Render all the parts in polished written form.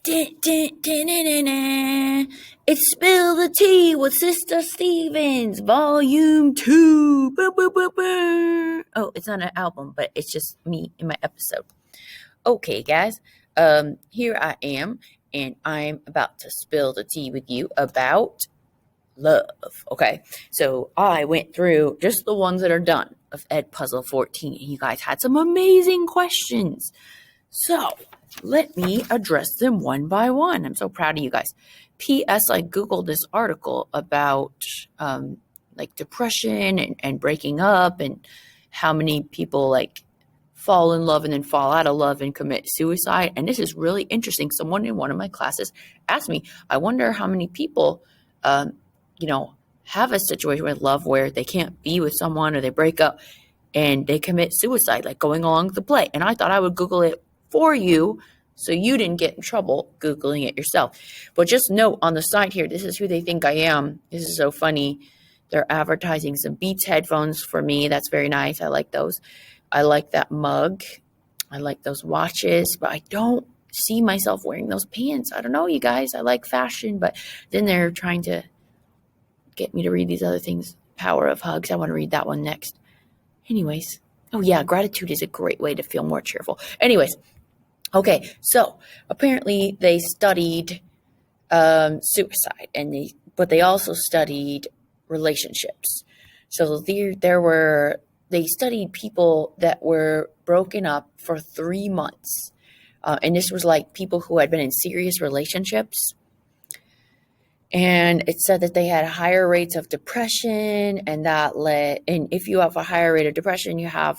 It's Spill the Tea with Sister Stevens, Volume 2. Boo, boo, boo, boo. Oh, it's not an album, but it's just me in my episode. Okay, guys, here I am, and I'm about to spill the tea with you about love. Okay, so I went through just the ones that are done of Ed Puzzle 14, and you guys had some amazing questions. So let me address them one by one. I'm so proud of you guys. P.S. I Googled this article about like depression and breaking up and how many people like fall in love and then fall out of love and commit suicide. And this is really interesting. Someone in one of my classes asked me, I wonder how many people, have a situation with love where they can't be with someone or they break up and they commit suicide, like going along the play. And I thought I would Google it for you so you didn't get in trouble Googling it yourself. But just note on the side here, this is who they think I am. This is so funny. They're advertising some Beats headphones for me. That's very nice. I like those. I like that mug. I like those watches, but I don't see myself wearing those pants. I don't know, you guys. I like fashion, but then they're trying to get me to read these other things. Power of Hugs. I want to read that one next. Anyways. Oh, yeah. Gratitude is a great way to feel more cheerful. Anyways. Okay. So apparently they studied suicide, but they also studied relationships. So they studied people that were broken up for 3 months. And this was like people who had been in serious relationships. And it said that they had higher rates of depression, and if you have a higher rate of depression, you have,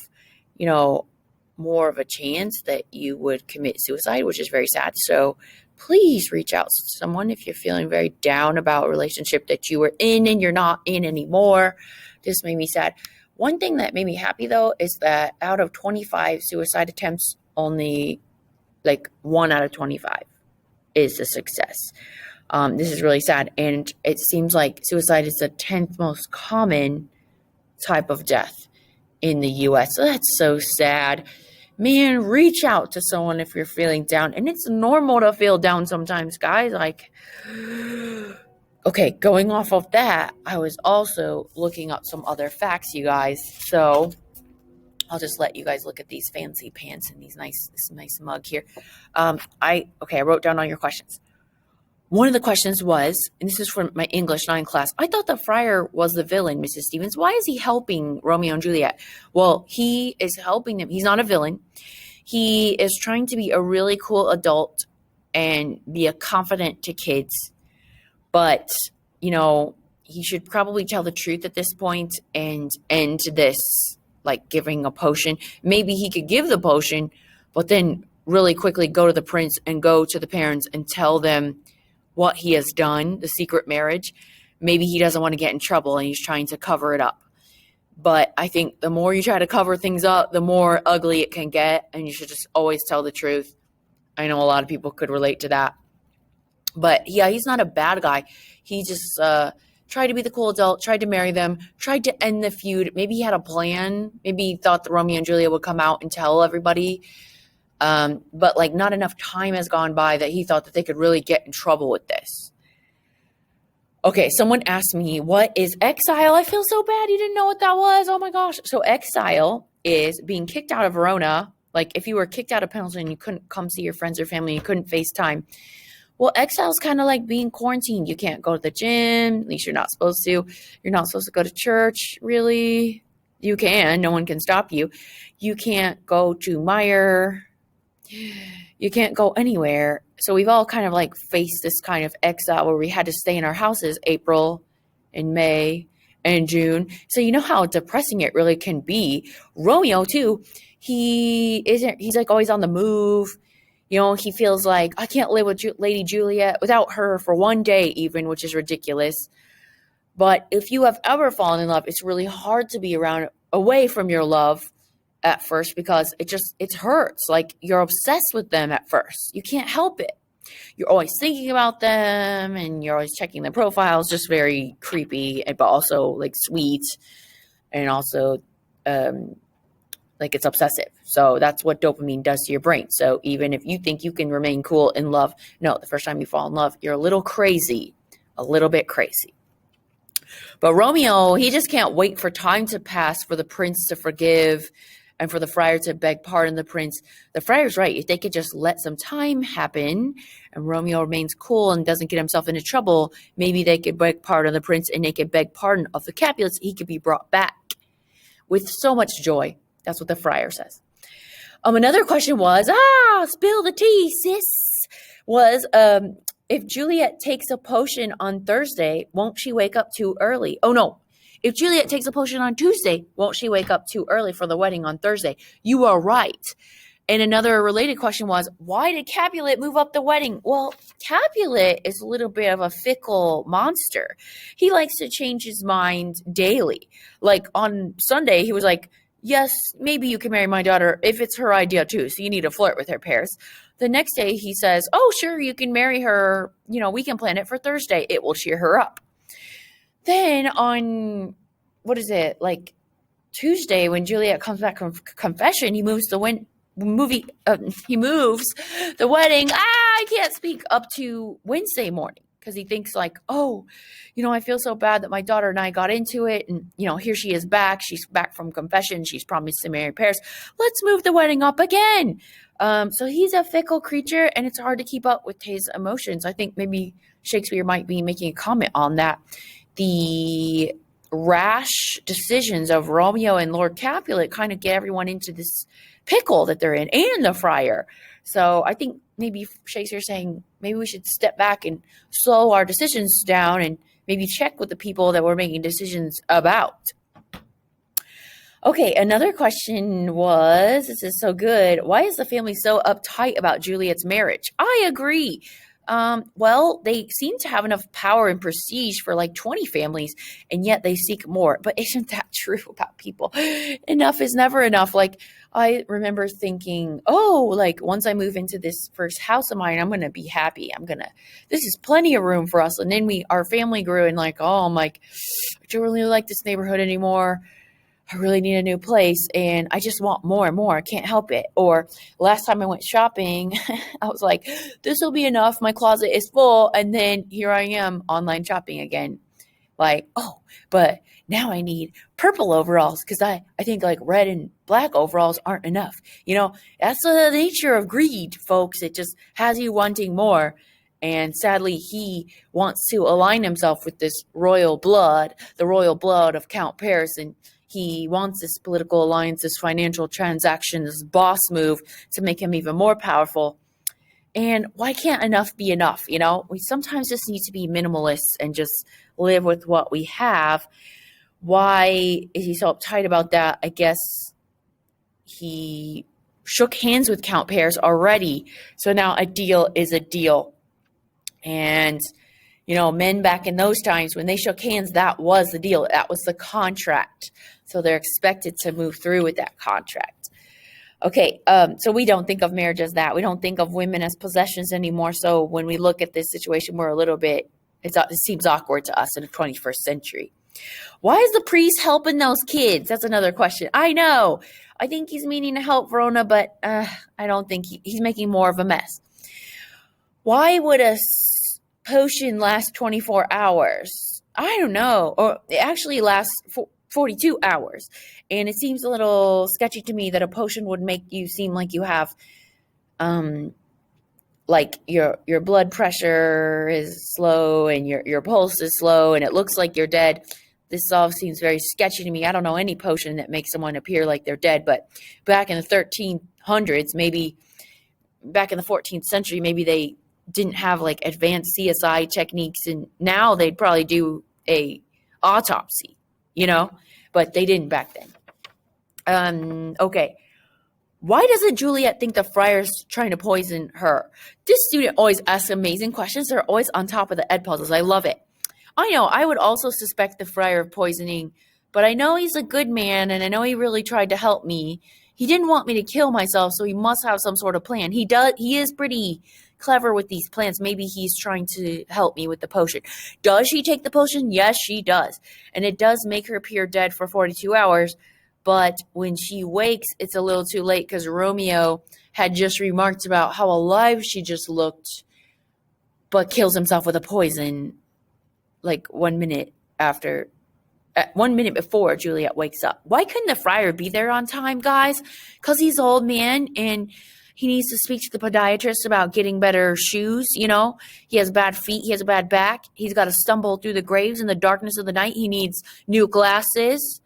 more of a chance that you would commit suicide, which is very sad. So please reach out to someone if you're feeling very down about a relationship that you were in and you're not in anymore. This made me sad. One thing that made me happy, though, is that out of 25 suicide attempts, only like 1 out of 25 is a success. This is really sad. And it seems like suicide is the 10th most common type of death in the U.S. So that's so sad. Man, reach out to someone if you're feeling down. And it's normal to feel down sometimes, guys. Okay, going off of that, I was also looking up some other facts, you guys. So I'll just let you guys look at these fancy pants and this nice mug here. I wrote down all your questions. One of the questions was, and this is from my English 9 class, I thought the friar was the villain, Mrs. Stevens. Why is he helping Romeo and Juliet? Well, he is helping them. He's not a villain. He is trying to be a really cool adult and be a confidant to kids. But, he should probably tell the truth at this point and end this, like giving a potion. Maybe he could give the potion, but then really quickly go to the prince and go to the parents and tell them what he has done, the secret marriage. Maybe he doesn't want to get in trouble and he's trying to cover it up. But I think the more you try to cover things up, the more ugly it can get, and you should just always tell the truth. I know a lot of people could relate to that. But yeah, he's not a bad guy. He just tried to be the cool adult, tried to marry them, tried to end the feud. Maybe he had a plan. Maybe he thought that Romeo and Juliet would come out and tell everybody. But like not enough time has gone by that he thought that they could really get in trouble with this. Okay, someone asked me, what is exile? I feel so bad you didn't know what that was. Oh my gosh. So exile is being kicked out of Verona. Like if you were kicked out of Pendleton and you couldn't come see your friends or family, you couldn't FaceTime. Well, exile is kind of like being quarantined. You can't go to the gym. At least you're not supposed to. You're not supposed to go to church, really. You can. No one can stop you. You can't go to Meijer. You can't go anywhere. So we've all kind of like faced this kind of exile where we had to stay in our houses April and May and June. So you know how depressing it really can be. Romeo too, he's like always on the move. He feels like I can't live with Lady Juliet without her for one day even, which is ridiculous. But if you have ever fallen in love, it's really hard to be away from your love at first because it hurts. Like you're obsessed with them at first. You can't help it. You're always thinking about them and you're always checking their profiles, just very creepy, but also like sweet and also like it's obsessive. So that's what dopamine does to your brain. So even if you think you can remain cool in love, no, the first time you fall in love, you're a little crazy, a little bit crazy. But Romeo, he just can't wait for time to pass for the prince to forgive and for the friar to beg pardon the prince. The friar's right. If they could just let some time happen and Romeo remains cool and doesn't get himself into trouble, maybe they could beg pardon the prince and they could beg pardon of the Capulets. He could be brought back with so much joy. That's what the friar says. Another question was, spill the tea, sis, was, if Juliet takes a potion on Thursday, won't she wake up too early? Oh, no. If Juliet takes a potion on Tuesday, won't she wake up too early for the wedding on Thursday? You are right. And another related question was, why did Capulet move up the wedding? Well, Capulet is a little bit of a fickle monster. He likes to change his mind daily. Like on Sunday, he was like, yes, maybe you can marry my daughter if it's her idea too. So you need to flirt with her, Paris. The next day he says, oh, sure, you can marry her. You know, we can plan it for Thursday. It will cheer her up. Then on, what is it, like Tuesday when Juliet comes back from confession, he moves the wedding. I can't speak up to Wednesday morning because he thinks like, oh, you know, I feel so bad that my daughter and I got into it. And, you know, here she is back. She's back from confession. She's promised to marry Paris. Let's move the wedding up again. So he's a fickle creature and it's hard to keep up with his emotions. I think maybe Shakespeare might be making a comment on that. The rash decisions of Romeo and Lord Capulet kind of get everyone into this pickle that they're in, and the friar. So I think maybe Shakespeare's saying maybe we should step back and slow our decisions down and maybe check with the people that we're making decisions about. Okay, another question was, this is so good, why is the family so uptight about Juliet's marriage? I agree. Well, they seem to have enough power and prestige for like 20 families, and yet they seek more. But isn't that true about people? Enough is never enough. Like, I remember thinking, oh, like once I move into this first house of mine, I'm going to be happy. This is plenty of room for us. And then our family grew and like, oh, I'm like, I don't really like this neighborhood anymore. I really need a new place and I just want more and more. I can't help it. Or last time I went shopping, I was like, this will be enough. My closet is full. And then here I am online shopping again. Like, oh, but now I need purple overalls because I think like red and black overalls aren't enough. You know, that's the nature of greed, folks. It just has you wanting more. And sadly, he wants to align himself with this royal blood, the royal blood of Count Paris. And he wants this political alliance, this financial transaction, this boss move to make him even more powerful. And why can't enough be enough? You know, we sometimes just need to be minimalists and just live with what we have. Why is he so uptight about that? I guess he shook hands with Count Paris already. So now a deal is a deal. And, you know, men back in those times, when they shook hands, that was the deal. That was the contract. So they're expected to move through with that contract. Okay, so we don't think of marriage as that. We don't think of women as possessions anymore. So when we look at this situation, we're a little bit, it seems awkward to us in the 21st century. Why is the priest helping those kids? That's another question. I know. I think he's meaning to help Verona, but I don't think he's making more of a mess. Why would a potion last 24 hours? I don't know. Or it actually lasts 42 hours. And it seems a little sketchy to me that a potion would make you seem like you have, like your blood pressure is slow and your pulse is slow and it looks like you're dead. This all seems very sketchy to me. I don't know any potion that makes someone appear like they're dead, but back in the 1300s, maybe back in the 14th century, maybe they didn't have like advanced CSI techniques, and now they'd probably do a autopsy, you know, but they didn't back then. Okay. Why doesn't Juliet think the friar's trying to poison her? This student always asks amazing questions. They're always on top of the ed puzzles. I love it. I know, I would also suspect the friar of poisoning, but I know he's a good man, and I know he really tried to help me. He didn't want me to kill myself, so he must have some sort of plan. He is pretty clever with these plans. Maybe he's trying to help me with the potion. Does she take the potion? Yes, she does. And it does make her appear dead for 42 hours, But when she wakes, it's a little too late because Romeo had just remarked about how alive she just looked, but kills himself with a poison like 1 minute after, 1 minute before Juliet wakes up. Why couldn't the friar be there on time, guys? Because he's old man and he needs to speak to the podiatrist about getting better shoes. He has bad feet. He has a bad back. He's got to stumble through the graves in the darkness of the night. He needs new glasses.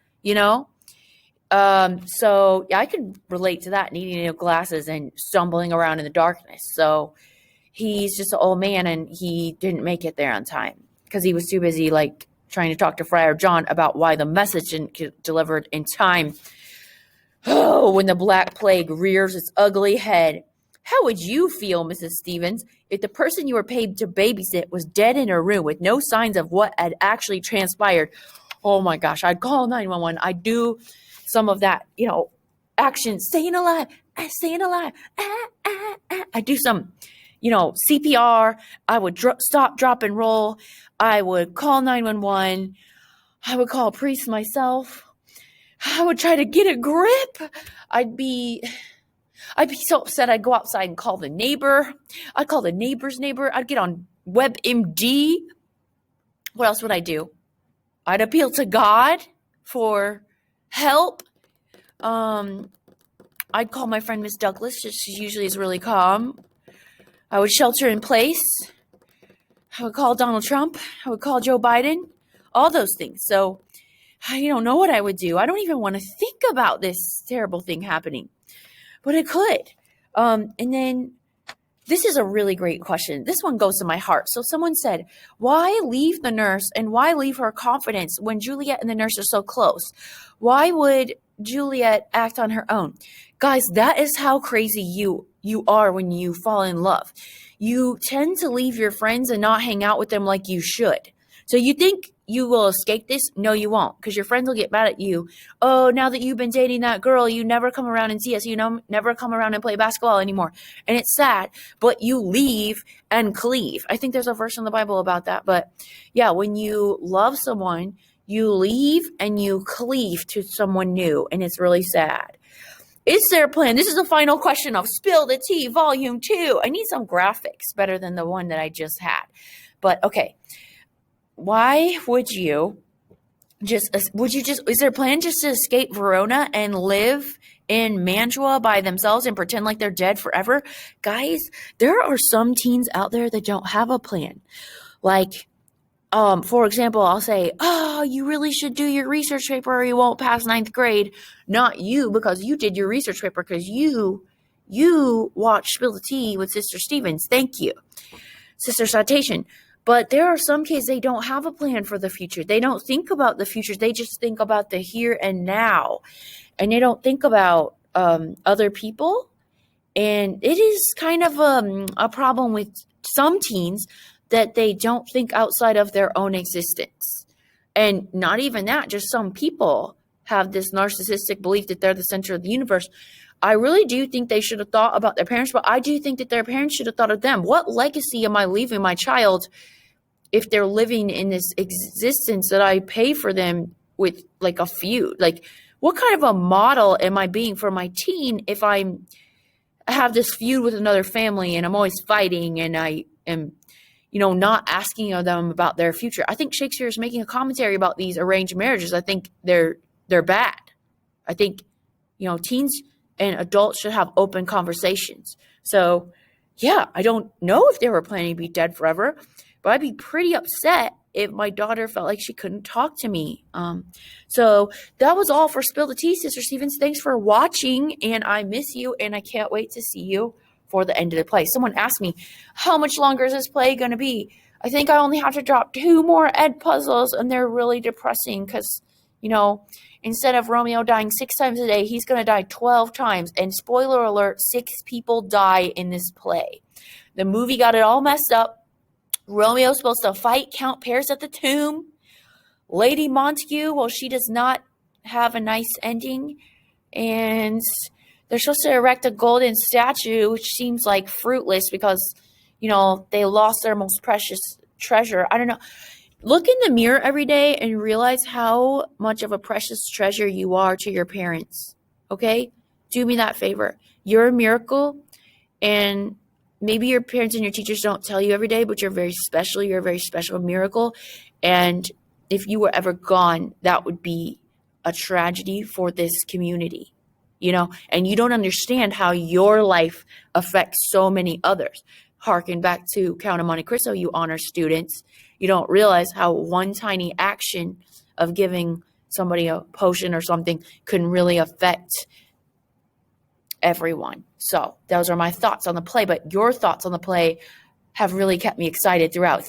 So yeah, I could relate to that, needing new glasses and stumbling around in the darkness. So he's just an old man and he didn't make it there on time because he was too busy trying to talk to Friar John about why the message didn't get delivered in time. Oh, when the Black Plague rears its ugly head. How would you feel, Mrs. Stevens, if the person you were paid to babysit was dead in her room with no signs of what had actually transpired? Oh my gosh, I'd call 911. I'd do some of that, action, staying alive, I do some, CPR. I would stop, drop, and roll. I would call 911. I would call a priest myself. I would try to get a grip. I'd be so upset. I'd go outside and call the neighbor. I'd call the neighbor's neighbor. I'd get on WebMD. What else would I do? I'd appeal to God for help. I'd call my friend Miss Douglas. She usually is really calm. I would shelter in place. I would call Donald Trump. I would call Joe Biden. All those things. So I don't know what I would do. I don't even want to think about this terrible thing happening. But it could. And then this is a really great question. This one goes to my heart. So someone said, why leave the nurse and why leave her confidence when Juliet and the nurse are so close? Why would Juliet act on her own? Guys, that is how crazy you are when you fall in love. You tend to leave your friends and not hang out with them like you should. So you think you will escape this? No, you won't, because your friends will get mad at you. Oh, now that you've been dating that girl, you never come around and see us. Never come around and play basketball anymore. And it's sad, but you leave and cleave. I think there's a verse in the Bible about that. But yeah, when you love someone, you leave and you cleave to someone new. And it's really sad. Is there a plan? This is the final question of Spill the Tea, Volume 2. I need some graphics better than the one that I just had. But okay. Why would you is there a plan just to escape Verona and live in Mantua by themselves and pretend like they're dead forever? Guys, there are some teens out there that don't have a plan. For example, I'll say, oh, you really should do your research paper or you won't pass 9th grade. Not you, because you did your research paper because you watched Spill the Tea with Sister Stevens. Thank you. Sister Citation. But there are some kids, they don't have a plan for the future. They don't think about the future. They just think about the here and now. And they don't think about other people. And it is kind of a problem with some teens that they don't think outside of their own existence. And not even that, just some people have this narcissistic belief that they're the center of the universe. I really do think they should have thought about their parents, but I do think that their parents should have thought of them. What legacy am I leaving my child if they're living in this existence that I pay for them with a feud? What kind of a model am I being for my teen if I have this feud with another family and I'm always fighting and I am, not asking of them about their future? I think Shakespeare is making a commentary about these arranged marriages. I think they're bad. I think, teens and adults should have open conversations. So, yeah, I don't know if they were planning to be dead forever, but I'd be pretty upset if my daughter felt like she couldn't talk to me. So that was all for Spill the Tea, Sister Stevens. Thanks for watching, and I miss you, and I can't wait to see you for the end of the play. Someone asked me, how much longer is this play going to be? I think I only have to drop 2 more Ed puzzles, and they're really depressing because, instead of Romeo dying 6 times a day, he's going to die 12 times. And spoiler alert, 6 people die in this play. The movie got it all messed up. Romeo's supposed to fight Count Paris at the tomb. Lady Montague, well, she does not have a nice ending. And they're supposed to erect a golden statue, which seems fruitless because, they lost their most precious treasure. I don't know. Look in the mirror every day and realize how much of a precious treasure you are to your parents. Okay? Do me that favor. You're a miracle, and maybe your parents and your teachers don't tell you every day, but you're very special. You're a very special miracle. And if you were ever gone, that would be a tragedy for this community, and you don't understand how your life affects so many others. Harken back to Count of Monte Cristo, you honor students. You don't realize how one tiny action of giving somebody a potion or something can really affect everyone. So those are my thoughts on the play, but your thoughts on the play have really kept me excited throughout.